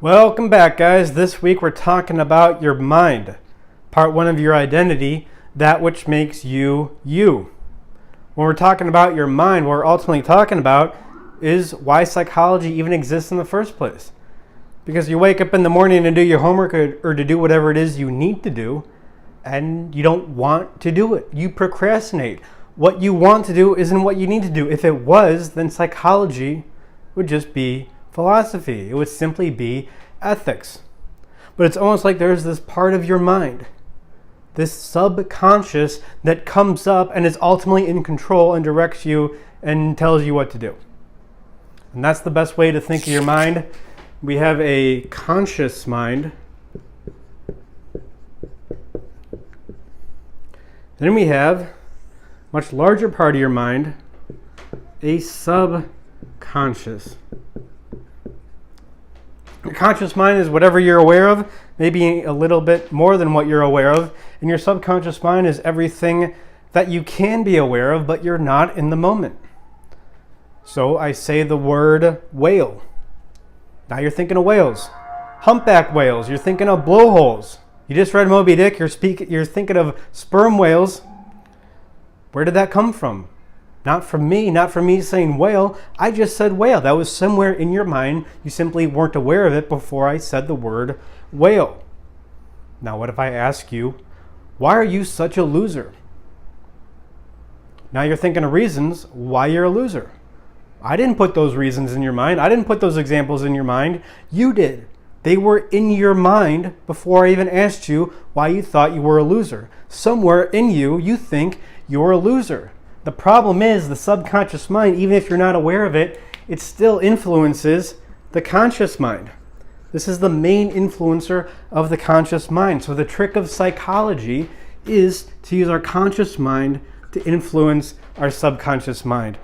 Welcome back, guys. This week we're talking about your mind. Part one of your identity, that which makes you, you. When we're talking about your mind, what we're ultimately talking about is why psychology even exists in the first place. Because you wake up in the morning to do your homework or to do whatever it is you need to do, and you don't want to do it. You procrastinate. What you want to do isn't what you need to do. If it was, then psychology would just be philosophy. It would simply be ethics. But it's almost like there's this part of your mind, this subconscious, that comes up and is ultimately in control and directs you and tells you what to do. And that's the best way to think of your mind. We have a conscious mind. Then we have a much larger part of your mind, a subconscious. Your conscious mind is whatever you're aware of, maybe a little bit more than what you're aware of. And your subconscious mind is everything that you can be aware of, but you're not in the moment. So I say the word whale. Now you're thinking of whales. Humpback whales. You're thinking of blowholes. You just read Moby Dick. You're thinking of sperm whales. Where did that come from? Not from me saying whale. I just said whale. That was somewhere in your mind. You simply weren't aware of it before I said the word whale. Now what if I ask you, why are you such a loser? Now you're thinking of reasons why you're a loser. I didn't put those reasons in your mind. I didn't put those examples in your mind. You did. They were in your mind before I even asked you why you thought you were a loser. Somewhere in you, you think you're a loser. The problem is the subconscious mind, even if you're not aware of it, it still influences the conscious mind. This is the main influencer of the conscious mind. So the trick of psychology is to use our conscious mind to influence our subconscious mind.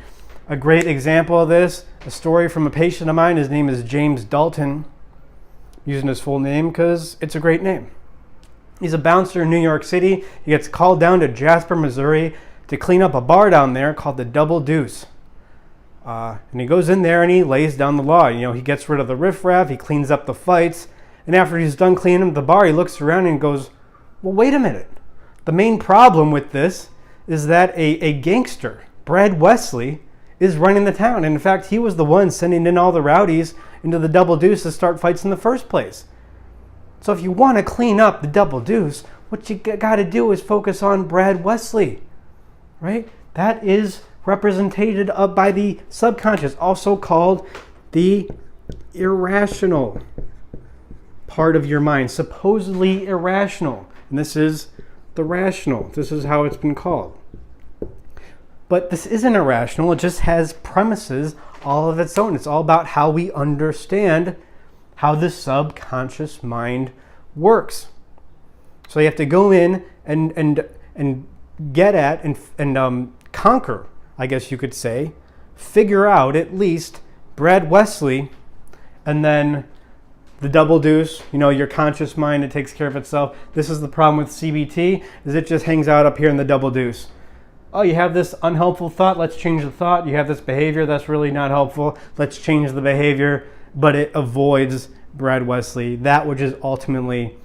A great example of this, a story from a patient of mine. His name is James Dalton. I'm using his full name because it's a great name. He's a bouncer in New York City. He gets called down to Jasper, Missouri to clean up a bar down there called the Double Deuce. And he goes in there and he lays down the law. He gets rid of the riffraff, he cleans up the fights, and after he's done cleaning up the bar, he looks around and goes, well, wait a minute. The main problem with this is that a gangster, Brad Wesley, is running the town. And in fact, he was the one sending in all the rowdies into the Double Deuce to start fights in the first place. So if you want to clean up the Double Deuce, what you got to do is focus on Brad Wesley. Right? That is represented by the subconscious, also called the irrational part of your mind, supposedly irrational. And this is the rational. This is how it's been called. But this isn't irrational. It just has premises all of its own. It's all about how we understand how the subconscious mind works. So you have to go in and get at and conquer, I guess you could say, figure out at least Brad Wesley, and then the Double Deuce, your conscious mind, it takes care of itself. This is the problem with CBT, is it just hangs out up here in the Double Deuce. Oh, you have this unhelpful thought, let's change the thought. You have this behavior that's really not helpful, let's change the behavior, but it avoids Brad Wesley, that which is ultimately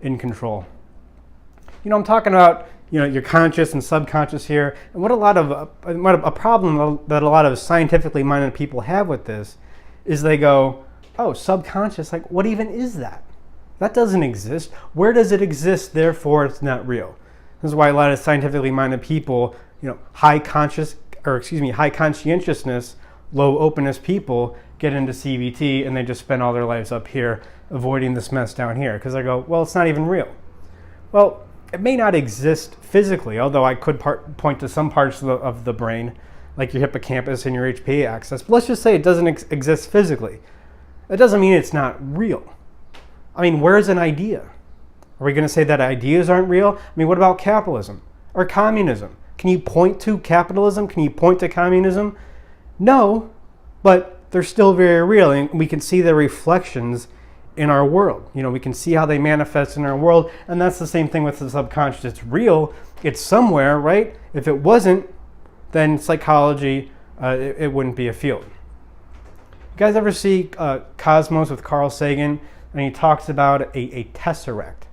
in control. I'm talking about your conscious and subconscious here. And what a problem that a lot of scientifically minded people have with this is they go, oh, subconscious, like what even is that? That doesn't exist. Where does it exist? Therefore, it's not real. This is why a lot of scientifically minded people, high conscientiousness, low openness people get into CBT and they just spend all their lives up here avoiding this mess down here because they go, well, it's not even real. Well, it may not exist physically, although I could point to some parts of the brain, like your hippocampus and your HPA axis. But let's just say it doesn't exist physically. That doesn't mean it's not real. I mean, where's an idea? Are we going to say that ideas aren't real? I mean, what about capitalism or communism? Can you point to capitalism? Can you point to communism? No, but they're still very real, and we can see their reflections in our world. We can see how they manifest in our world, and that's the same thing with the subconscious. It's real, it's somewhere, right? If it wasn't, then psychology, it wouldn't be a field. You guys ever see Cosmos with Carl Sagan? and he talks about a tesseract,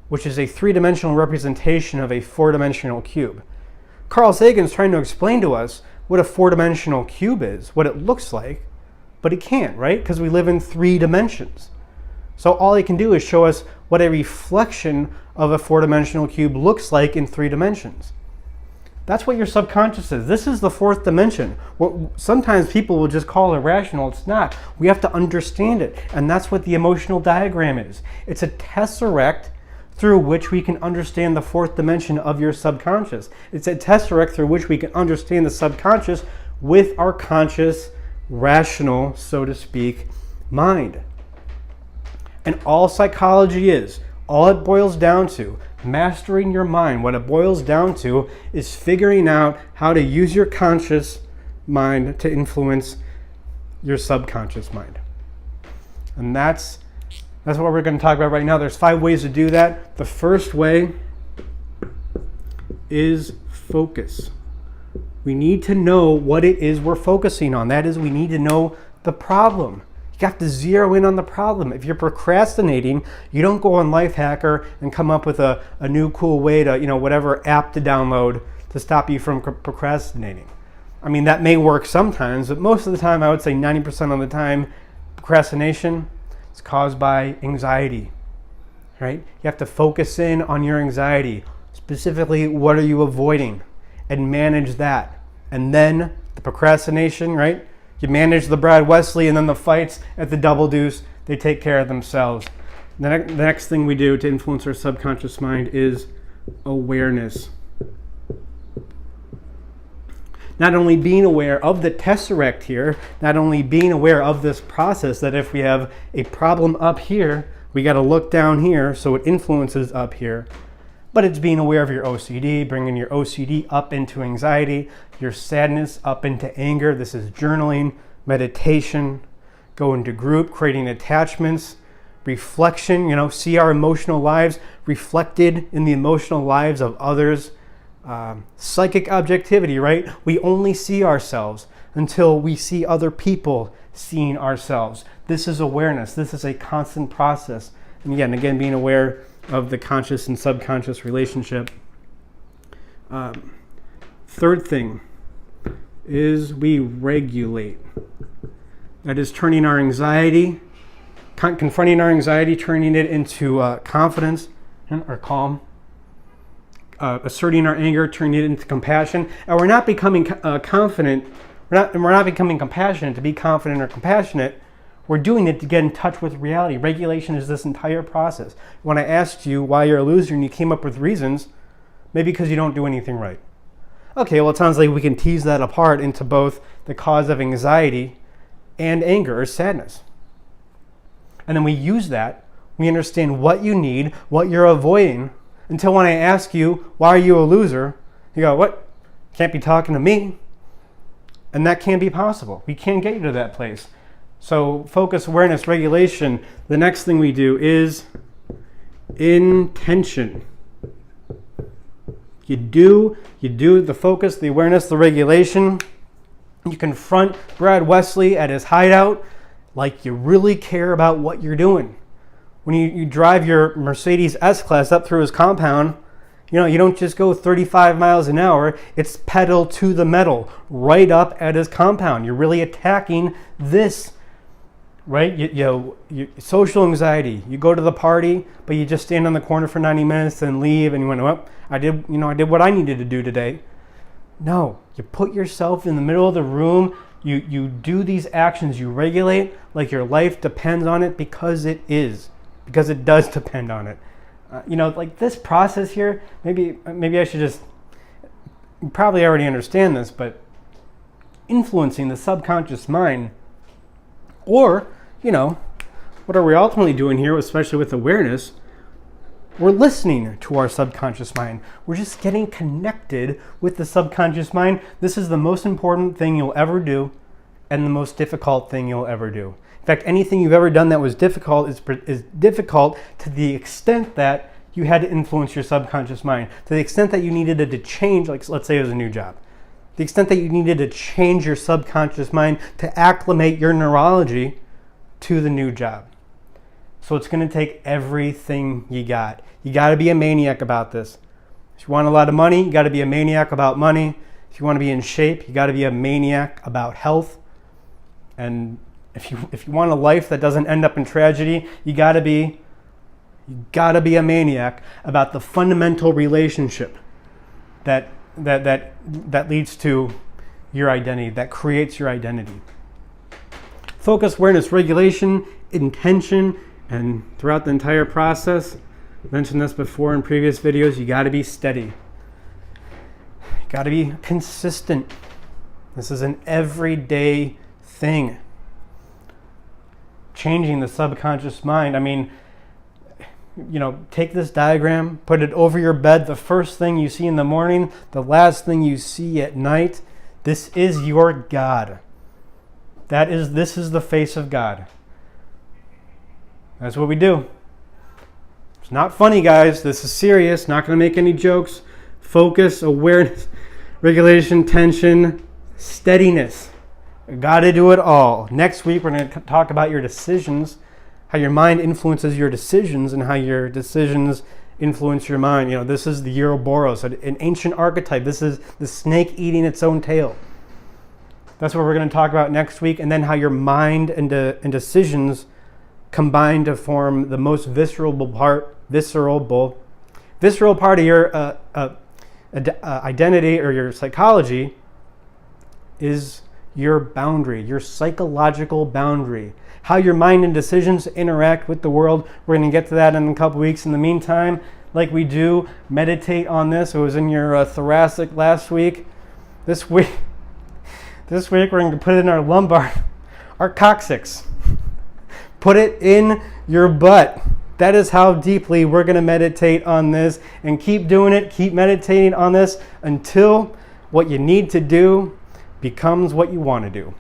which is a three-dimensional representation of a four-dimensional cube. Carl Sagan's trying to explain to us what a four-dimensional cube is, what it looks like, but he can't, right? Because we live in 3 dimensions. So all he can do is show us what a reflection of a four-dimensional cube looks like in 3 dimensions. That's what your subconscious is. This is the 4th dimension. What sometimes people will just call irrational. It's not. We have to understand it. And that's what the emotional diagram is. It's a tesseract through which we can understand the 4th dimension of your subconscious. It's a tesseract through which we can understand the subconscious with our conscious, rational, so to speak, mind. And all psychology is, all it boils down to, mastering your mind, what it boils down to is figuring out how to use your conscious mind to influence your subconscious mind. And that's what we're going to talk about right now. There's 5 ways to do that. The first way is focus. We need to know what it is we're focusing on. That is, we need to know the problem. You have to zero in on the problem. If you're procrastinating, you don't go on Lifehacker and come up with a new cool way to, whatever app to download to stop you from procrastinating. I mean, that may work sometimes, but most of the time, I would say 90% of the time, procrastination is caused by anxiety, right? You have to focus in on your anxiety. Specifically, what are you avoiding? And manage that. And then the procrastination, right? You manage the Brad Wesley, and then the fights at the Double Deuce, they take care of themselves. The next thing we do to influence our subconscious mind is awareness. Not only being aware of the tesseract here, not only being aware of this process, that if we have a problem up here, we got to look down here so it influences up here. But it's being aware of your OCD, bringing your OCD up into anxiety, your sadness up into anger. This is journaling, meditation, go into group, creating attachments, reflection, see our emotional lives reflected in the emotional lives of others. Psychic objectivity, right? We only see ourselves until we see other people seeing ourselves. This is awareness. This is a constant process. And again, being aware of the conscious and subconscious relationship. Third thing is we regulate. That is turning our anxiety, confronting our anxiety, turning it into confidence or calm. Asserting our anger, turning it into compassion. And we're not becoming confident. We're not becoming compassionate to be confident or compassionate. We're doing it to get in touch with reality. Regulation is this entire process. When I asked you why you're a loser and you came up with reasons, maybe because you don't do anything right. Okay, well, it sounds like we can tease that apart into both the cause of anxiety and anger or sadness. And then we use that. We understand what you need, what you're avoiding, until when I ask you, why are you a loser? You go, what? Can't be talking to me. And that can't be possible. We can't get you to that place. So focus, awareness, regulation. The next thing we do is intention. You do the focus, the awareness, the regulation. You confront Brad Wesley at his hideout like you really care about what you're doing. When you drive your Mercedes S-Class up through his compound, you don't just go 35 miles an hour. It's pedal to the metal right up at his compound. You're really attacking this. Right? You social anxiety. You go to the party, but you just stand on the corner for 90 minutes and leave, and you went, well, I did what I needed to do today. No, you put yourself in the middle of the room. You do these actions. You regulate like your life depends on it, because it does depend on it. Like this process here. Maybe I should just. You probably already understand this, but influencing the subconscious mind, or what are we ultimately doing here, especially with awareness? We're listening to our subconscious mind. We're just getting connected with the subconscious mind. This is the most important thing you'll ever do, and the most difficult thing you'll ever do. In fact, anything you've ever done that was difficult is difficult to the extent that you had to influence your subconscious mind, to the extent that you needed it to change, like let's say it was a new job. The extent that you needed to change your subconscious mind to acclimate your neurology to the new job. So it's going to take everything you got. You got to be a maniac about this. If you want a lot of money, you got to be a maniac about money. If you want to be in shape, you got to be a maniac about health. And if you want a life that doesn't end up in tragedy, you got to be a maniac about the fundamental relationship that leads to your identity, that creates your identity. Focus, awareness, regulation, intention, and throughout the entire process, I mentioned this before in previous videos, you got to be steady. You got to be consistent. This is an everyday thing. Changing the subconscious mind. I mean, take this diagram, put it over your bed. The first thing you see in the morning, the last thing you see at night. This is your God. This is the face of God. That's what we do. It's not funny, guys. This is serious. Not going to make any jokes. Focus, awareness, regulation, tension, steadiness. Got to do it all. Next week, we're going to talk about your decisions, how your mind influences your decisions, and how your decisions influence your mind. This is the Ouroboros, an ancient archetype. This is the snake eating its own tail. That's what we're going to talk about next week, and then how your mind and decisions combine to form the most visceral part of your identity or your psychology is your boundary, your psychological boundary. How your mind and decisions interact with the world. We're going to get to that in a couple weeks. In the meantime, like we do, meditate on this. It was in your thoracic last week. This week we're going to put it in our lumbar, our coccyx. Put it in your butt. That is how deeply we're going to meditate on this, and keep doing it. Keep meditating on this until what you need to do becomes what you want to do.